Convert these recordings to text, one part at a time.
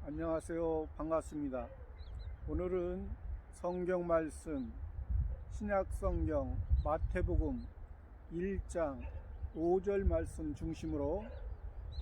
안녕하세요. 반갑습니다. 오늘은 성경 말씀 신약 성경 마태복음 1장 5절 말씀 중심으로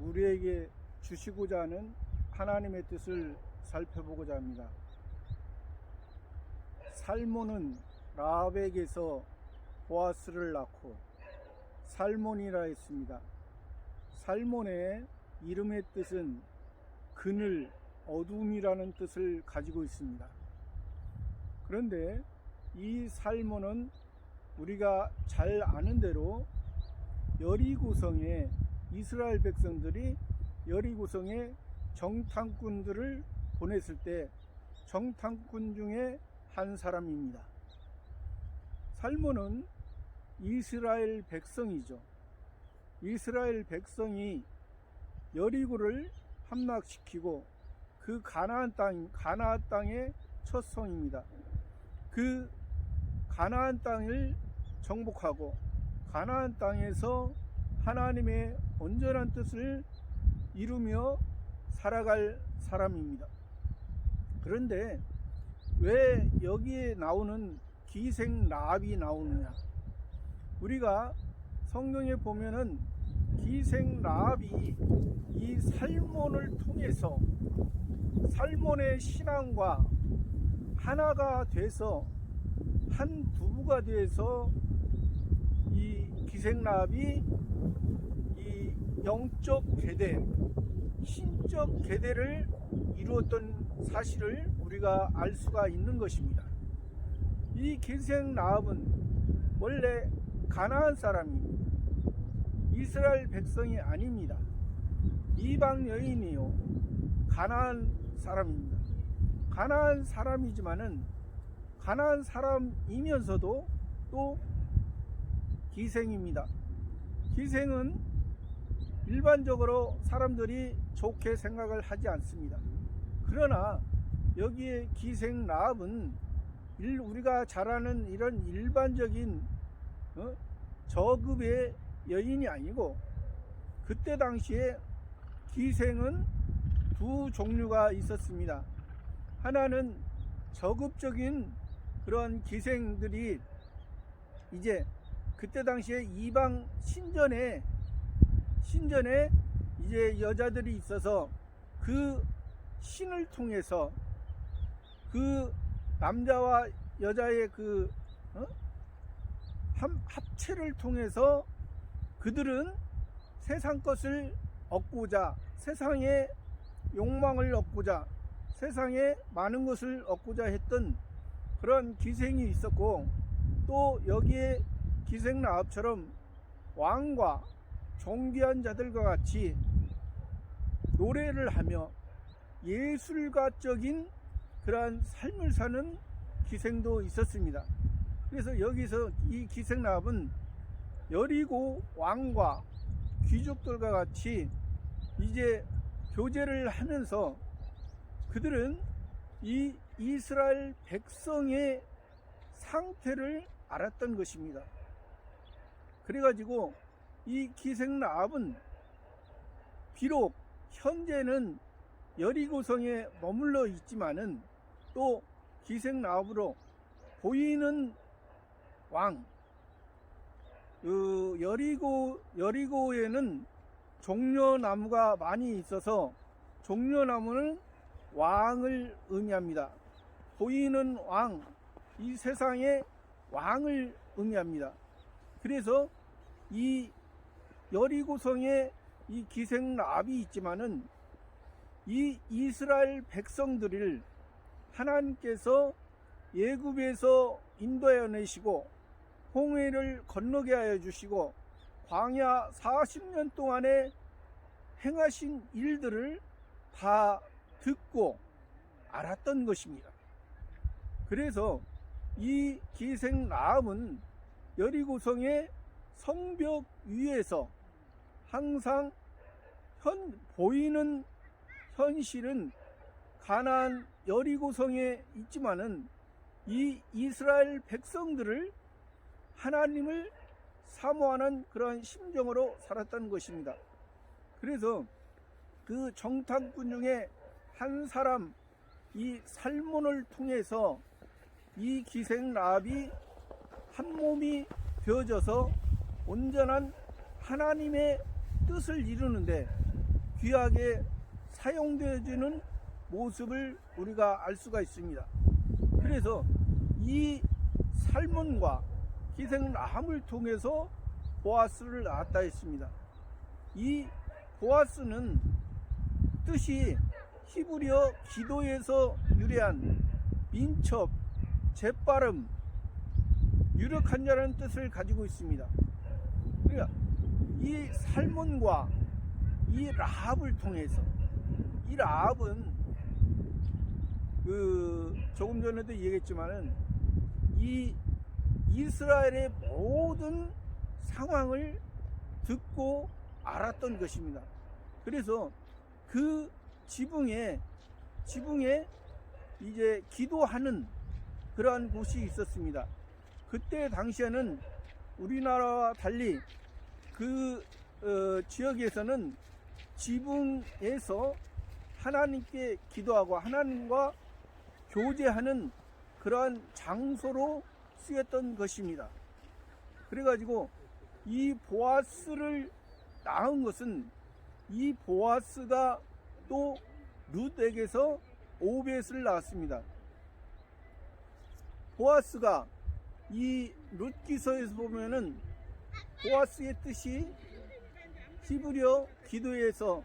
우리에게 주시고자 하는 하나님의 뜻을 살펴보고자 합니다. 살몬은 라합에게서 보아스를 낳고 살몬이라 했습니다. 살몬의 이름의 뜻은 그늘, 어둠이라는 뜻을 가지고 있습니다. 그런데 이 살몬은 우리가 잘 아는 대로 여리고성에 이스라엘 백성들이 여리고성에 정탐꾼들을 보냈을 때 정탐꾼 중에 한 사람입니다. 살몬은 이스라엘 백성이죠. 이스라엘 백성이 여리고를 함락시키고 그 가나안 땅의 첫 성입니다. 그 가나안 땅을 정복하고 가나안 땅에서 하나님의 온전한 뜻을 이루며 살아갈 사람입니다. 그런데 왜 여기에 나오는 기생 라합이 나오느냐? 우리가 성경에 보면은 기생 라합이 이 살몬을 통해서 살몬의 신앙과 하나가 돼서 한 부부가 돼서 이 기생 라합이 이 영적 계대, 신적 계대를 이루었던 사실을 우리가 알 수가 있는 것입니다. 이 기생 라합은 원래 가나안 사람입니다. 이스라엘 백성이 아닙니다. 이방 여인이요 가나안 사람입니다. 가나안 사람이지만은 가나안 사람이면서도 또 기생입니다. 기생은 일반적으로 사람들이 좋게 생각을 하지 않습니다. 그러나 여기에 기생 라합은 우리가 잘 아는 이런 일반적인 저급의 여인이 아니고 그때 당시에 기생은 두 종류가 있었습니다. 하나는 저급적인 그런 기생들이 이제 그때 당시에 이방 신전에 이제 여자들이 있어서 그 신을 통해서 그 남자와 여자의 그 합체를 통해서 그들은 세상 것을 얻고자, 세상의 욕망을 얻고자, 세상에 많은 것을 얻고자 했던 그런 기생이 있었고, 또 여기에 기생 라합처럼 왕과 존귀한 자들과 같이 노래를 하며 예술가적인 그러한 삶을 사는 기생도 있었습니다. 그래서 여기서 이 기생 라합은 여리고 왕과 귀족들과 같이 이제 교제를 하면서 그들은 이 이스라엘 백성의 상태를 알았던 것입니다. 그래가지고 이 기생 라합은 비록 현재는 여리고성에 머물러 있지만은 또 기생 라합으로 보이는 왕, 여리고에는 종려나무가 많이 있어서 종려나무는 왕을 의미합니다. 보이는 왕, 이 세상의 왕을 의미합니다. 그래서 이 여리고성에 이 기생 라합이 있지만은 이 이스라엘 백성들을 하나님께서 애굽에서 인도하여 내시고 홍해를 건너게 하여 주시고 광야 40년 동안에 행하신 일들을 다 듣고 알았던 것입니다. 그래서 이 기생 라합은 여리고성의 성벽 위에서 항상 보이는 현실은 가나안 여리고성에 있지만은 이 이스라엘 백성들을 하나님을 사모하는 그러한 심정으로 살았다는 것입니다. 그래서 그 정탐꾼 중에 한 사람 이 살몬을 통해서 이 기생 라합이 한 몸이 되어져서 온전한 하나님의 뜻을 이루는데 귀하게 사용되어지는 모습을 우리가 알 수가 있습니다. 그래서 이 살몬과 기생 라합을 통해서 보아스를 낳았다 했습니다. 이 보아스는 뜻이 히브리어 기도에서 유래한 민첩, 재빠름, 유력한 자라는 뜻을 가지고 있습니다. 그러니까 이 살몬과 이 라합을 통해서, 이 라합은 조금 전에도 얘기했지만은 이 이스라엘의 모든 상황을 듣고 알았던 것입니다. 그래서 그 지붕에 이제 기도하는 그러한 곳이 있었습니다. 그때 당시에는 우리나라와 달리 그 지역에서는 지붕에서 하나님께 기도하고 하나님과 교제하는 그러한 장소로 쓰였던 것입니다. 그래가지고 이 보아스를 낳은 것은 이 보아스가 또 룻에게서 오벳을 낳았습니다. 보아스가 이 룻기서에서 보면은 보아스의 뜻이 히브리어 기도에서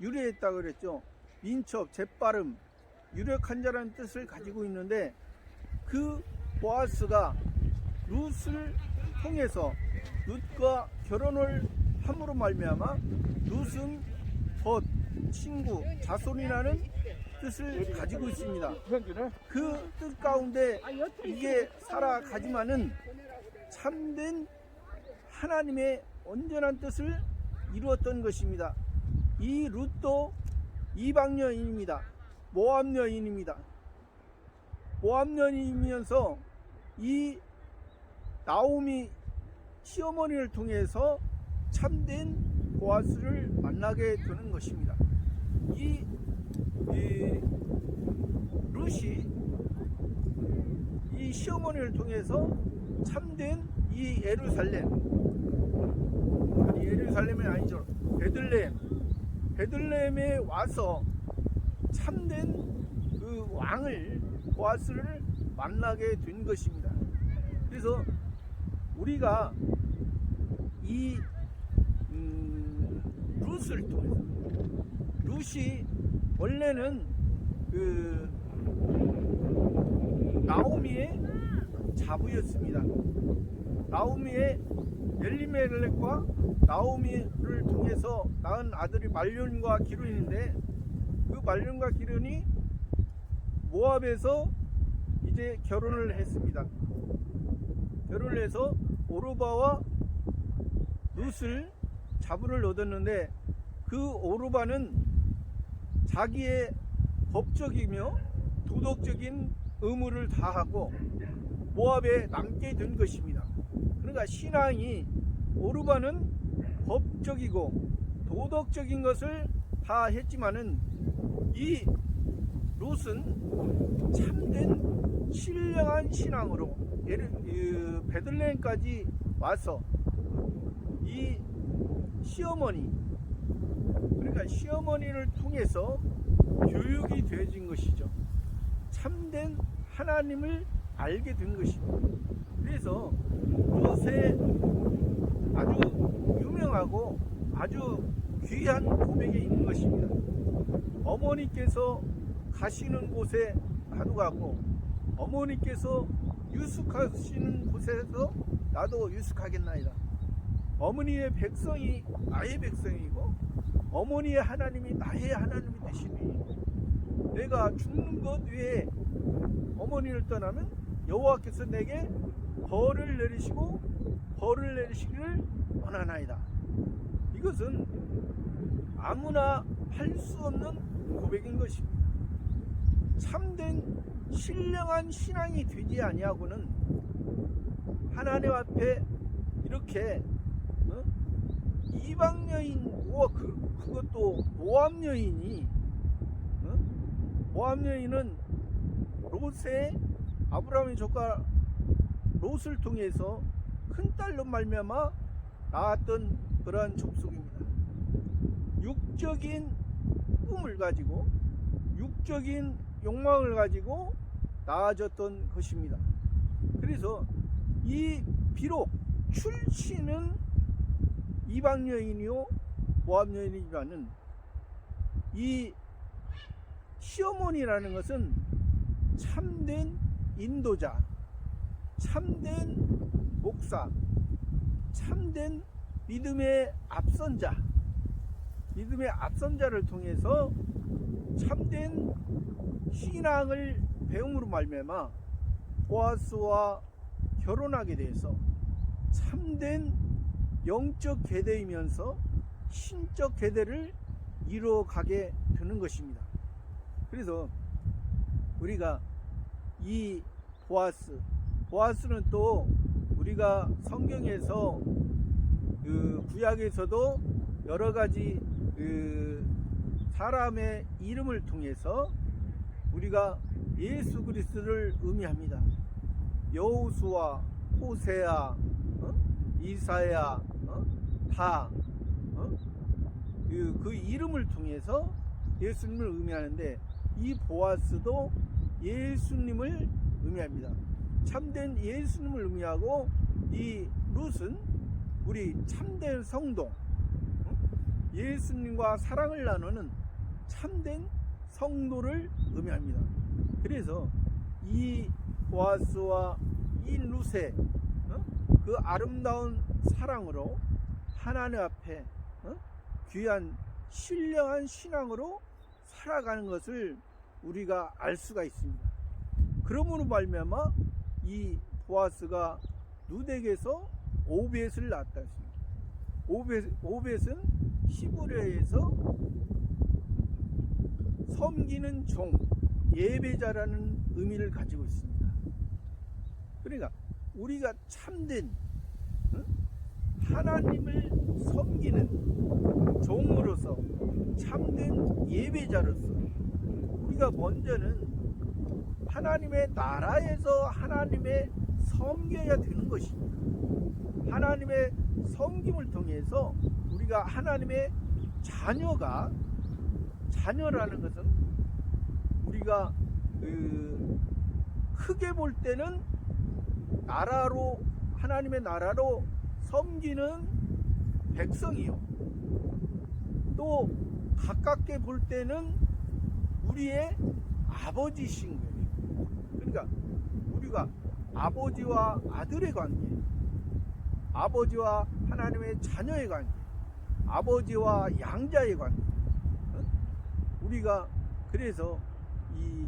유래했다고 그랬죠. 민첩, 재빠름, 유력한 자라는 뜻을 가지고 있는데 그 보아스가 룻을 통해서 룻과 결혼을 함으로 말미암아 룻은 벗, 친구, 자손이라는 뜻을 가지고 있습니다. 그 뜻 가운데 이게 살아가지만은 참된 하나님의 온전한 뜻을 이루었던 것입니다. 이 룻도 이방 여인입니다. 모압 여인입니다. 모압 여인이면서 이 나오미 시어머니를 통해서 참된 보아스를 만나게 되는 것입니다. 이 룻이 이 시어머니를 통해서 참된 이 예루살렘이 아니죠. 베들레헴에 와서 참된 그 왕을 보아스를 만나게 된 것입니다. 그래서 우리가 이 룻을 통해서, 룻이 원래는 그 나오미의 자부였습니다. 나오미의 엘리멜렉과 나오미를 통해서 낳은 아들이 말륜과 기륜인데 그 말륜과 기륜이 모압에서 이제 결혼을 했습니다. 결혼을 해서 오르바와 룻을 자부를 얻었는데 그 오르바는 자기의 법적이며 도덕적인 의무를 다하고 모압에 남게 된 것입니다. 그러니까 신앙이 오르바는 법적이고 도덕적인 것을 다 했지만은 이 룻은 참된 신령한 신앙으로 베들레헴까지 와서 이 시어머니, 그러니까 시어머니를 통해서 교육이 되어진 것이죠. 참된 하나님을 알게 된 것입니다. 그래서 룻의 아주 유명하고 아주 귀한 고백이 있는 것입니다. 어머니께서 가시는 곳에 나도 가고 어머니께서 유숙하시는 곳에서 나도 유숙하겠나이다. 어머니의 백성이 나의 백성이고 어머니의 하나님이 나의 하나님이 되시니 내가 죽는 것 외에 어머니를 떠나면 여호와께서 내게 벌을 내리시기를 원하나이다. 이것은 아무나 할 수 없는 고백인 것입니다. 참된 신령한 신앙이 되지 아니하고는 하나님 앞에 이렇게 이방 여인, 그것도 모압 여인이 모압 여인은 롯의 아브라함의 조카 롯을 통해서 큰 딸로 말미암아 낳았던 그러한 족속입니다. 육적인 꿈을 가지고 육적인 욕망을 가지고 낳아졌던 것입니다. 그래서 이 비록 출신은 이방 여인이요 모압 여인이지만은 이 시어머니라는 것은 참된 인도자, 참된 목사, 참된 믿음의 앞선자를 통해서 참된 신앙을 배움으로 말미암아 보아스와 결혼하게 돼서 참된 영적 계대이면서 신적 계대를 이루어가게 되는 것입니다. 그래서 우리가 이 보아스는 또 우리가 성경에서 그 구약에서도 여러 가지 그 사람의 이름을 통해서 우리가 예수 그리스도를 의미합니다. 여호수아, 호세아, 이사야, 다 그 이름을 통해서 예수님을 의미하는데 이 보아스도 예수님을 의미합니다. 참된 예수님을 의미하고 이 룻은 우리 참된 성도, 예수님과 사랑을 나누는 참된 성도를 의미합니다. 그래서 이 보아스와 이 룻의 그 아름다운 사랑으로 하나님 앞에 귀한 신령한 신앙으로 살아가는 것을 우리가 알 수가 있습니다. 그러므로 말미암아 이 보아스가 룻에게서 오벳을 낳았다 했습니다. 오벳은 히브리어에서 섬기는 종, 예배자라는 의미를 가지고 있습니다. 그러니까 우리가 참된 하나님을 섬기는 종으로서 참된 예배자로서 우리가 먼저는 하나님의 나라에서 하나님의 섬겨야 되는 것입니다. 하나님의 섬김을 통해서 우리가 하나님의 자녀라는 것은 우리가 크게 볼 때는 하나님의 나라로 섬기는 백성이요, 또 가깝게 볼 때는 우리의 아버지신 거예요. 그러니까 우리가 아버지와 아들의 관계, 아버지와 하나님의 자녀의 관계, 아버지와 양자의 관계, 우리가 그래서 이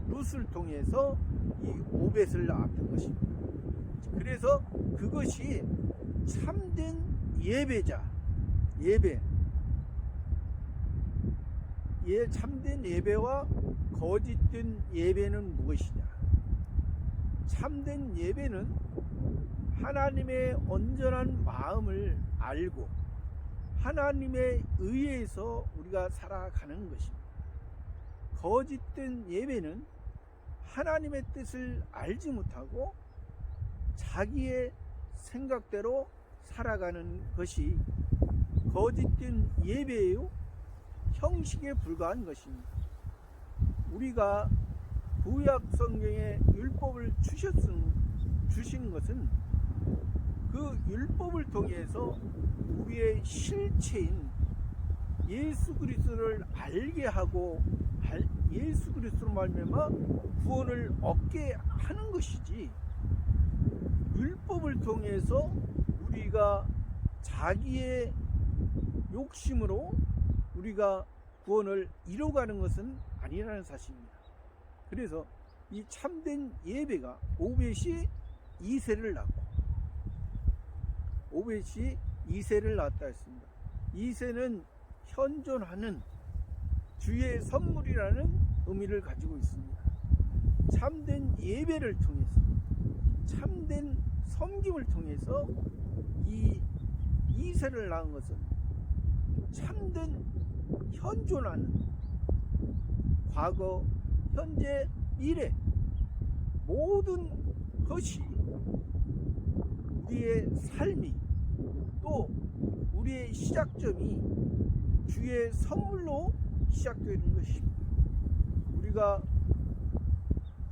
룻을 통해서 이 오벳을 낳았던 것입니다. 그래서 그것이 참된 참된 예배와 거짓된 예배는 무엇이냐? 참된 예배는 하나님의 온전한 마음을 알고 하나님의 의에서 우리가 살아가는 것입니다. 거짓된 예배는 하나님의 뜻을 알지 못하고 자기의 생각대로 살아가는 것이 거짓된 예배예요. 형식에 불과한 것입니다. 우리가 구약 성경에 율법을 주신 것은 그 율법을 통해서 우리의 실체인 예수 그리스도를 알게 하고 예수 그리스도로 말미암아 구원을 얻게 하는 것이지, 율법을 통해서 우리가 자기의 욕심으로 우리가 구원을 이뤄가는 것은 아니라는 사실입니다. 그래서 이 참된 예배가 오벳이 이새를 낳았다 했습니다. 이새는 현존하는 주의 선물이라는 의미를 가지고 있습니다. 참된 예배를 통해서, 참된 섬김을 통해서 이 이새를 낳은 것은 참된 현존하는 과거, 현재, 미래 모든 것이 우리의 삶이 또 우리의 시작점이 주의 선물로 시작되는 것입니다. 우리가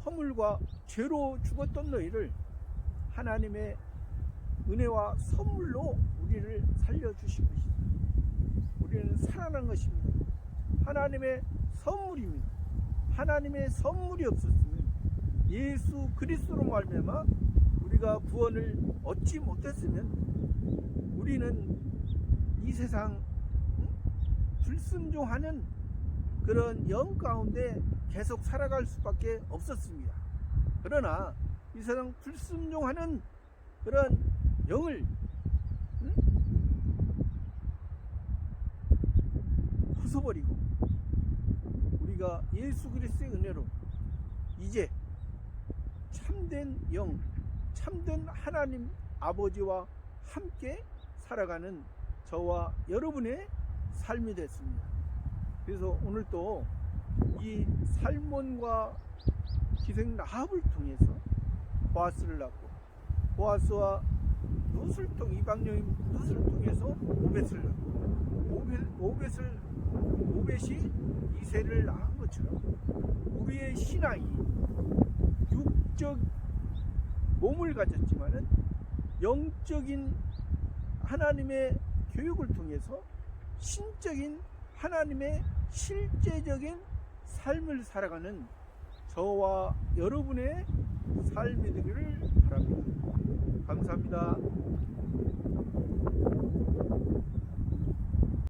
허물과 죄로 죽었던 너희를 하나님의 은혜와 선물로 우리를 살려주신 것입니다. 우리는 살아난 것입니다. 하나님의 선물입니다. 하나님의 선물이 없었으면 예수 그리스도로 말미암아 우리가 구원을 얻지 못했으면 우리는 이 세상 불순종하는 그런 영 가운데 계속 살아갈 수밖에 없었습니다. 그러나 이 세상 불순종하는 그런 영을 부숴버리고 우리가 예수 그리스도의 은혜로 이제 참된 영, 참된 하나님 아버지와 함께 살아가는 저와 여러분의 삶이 됐습니다. 그래서 오늘 또 이 살몬과 기생 라합을 통해서 보아스를 낳고 보아스와 이방여인 룻을 통해서 오벳을 낳고 오벳이 이새를 낳은 것처럼 우리의 신앙이 육적 몸을 가졌지만은 영적인 하나님의 교육을 통해서 신적인 하나님의 실제적인 삶을 살아가는 저와 여러분의 삶이 되기를 바랍니다. 감사합니다.